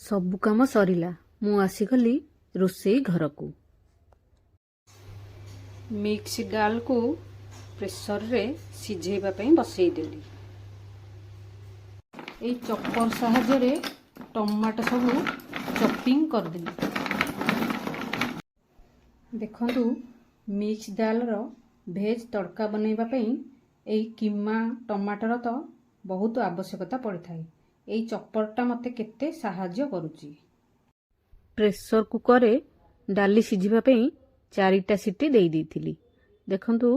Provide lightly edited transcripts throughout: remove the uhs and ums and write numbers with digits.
ସବୁ କାମ ସରିଲା। ମୁଁ ଆସିଗଲି ରୋଷେଇ ଘରକୁ। ମିକ୍ସ ଡାଲକୁ ପ୍ରେସରରେ ସିଝେଇବା ପାଇଁ ବସେଇଦେଲି। ଏଇ ଚପର ସାହାଯ୍ୟରେ ଟମାଟୋ ସବୁ ଚପିଂ କରିଦେଲି। ଦେଖନ୍ତୁ, ମିକ୍ସ ଡାଲର ଭେଜ୍ ତଡ଼କା ବନେଇବା ପାଇଁ ଏଇ କିମା ଟମାଟୋର ତ ବହୁତ ଆବଶ୍ୟକତା ପଡ଼ିଥାଏ। ଏଇ ଚପରଟା ମୋତେ କେତେ ସାହାଯ୍ୟ କରୁଛି। ପ୍ରେସର କୁକରରେ ଡାଲି ସିଝିବା ପାଇଁ 4ଟା ସିଟି ଦେଇ ଦେଇଥିଲି। ଦେଖନ୍ତୁ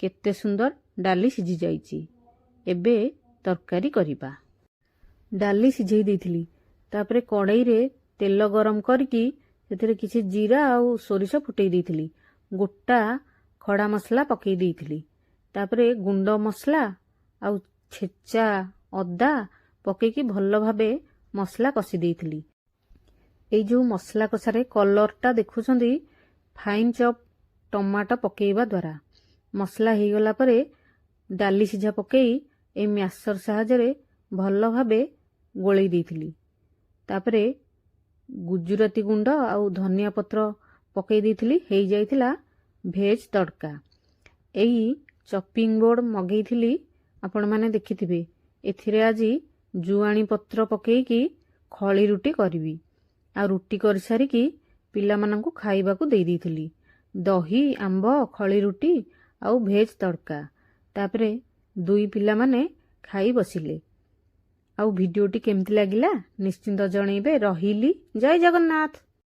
କେତେ ସୁନ୍ଦର ଡାଲି ସିଝି ଯାଇଛି। ଏବେ ତରକାରୀ କରିବା। ଡାଲି ସିଝେଇ ଦେଇଥିଲି। ତାପରେ କଡ଼େଇରେ ତେଲ ଗରମ କରିକି ସେଥିରେ କିଛି ଜିରା ଆଉ ସୋରିଷ ଫୁଟେଇ ଦେଇଥିଲି। ଗୋଟା ଖଡ଼ା ମସଲା ପକେଇ ଦେଇଥିଲି। ତାପରେ ଗୁଣ୍ଡ ମସଲା ଆଉ ଛେଚା ଅଦା ପକେଇକି ଭଲ ଭାବେ ମସଲା କଷି ଦେଇଥିଲି। ଏଇ ଯେଉଁ ମସଲା କଷାରେ କଲରଟା ଦେଖୁଛନ୍ତି, ଫାଇନ୍ ଚପ୍ ଟମାଟୋ ପକେଇବା ଦ୍ୱାରା ମସଲା ହେଇଗଲା ପରେ ଡାଲି ସିଝା ପକେଇ ଏଇ ମ୍ୟାସର ସାହାଯ୍ୟରେ ଭଲ ଭାବେ ଗୋଳେଇ ଦେଇଥିଲି। ତାପରେ ଗୁଜୁରାତି ଗୁଣ୍ଡ ଆଉ ଧନିଆ ପତ୍ର ପକେଇ ଦେଇଥିଲି। ହେଇଯାଇଥିଲା ଭେଜ୍ ତଡ଼କା। ଏଇ ଚପିଂ ବୋର୍ଡ଼ ମଗେଇଥିଲି, ଆପଣମାନେ ଦେଖିଥିବେ। ଏଥିରେ ଆଜି ଜୁଆଣି ପତ୍ର ପକେଇକି ଖଳି ରୁଟି କରିବି। ଆଉ ରୁଟି କରିସାରିକି ପିଲାମାନଙ୍କୁ ଖାଇବାକୁ ଦେଇ ଦେଇଥିଲି। ଦହି, ଆମ୍ବ, ଖଳି ରୁଟି ଆଉ ଭେଜ୍ ତଡ଼କା। ତାପରେ 2 ପିଲାମାନେ ଖାଇ ବସିଲେ। ଆଉ ଭିଡ଼ିଓଟି କେମିତି ଲାଗିଲା ନିଶ୍ଚିନ୍ତ ଜଣେଇବେ। ରହିଲି। ଜୟ ଜଗନ୍ନାଥ।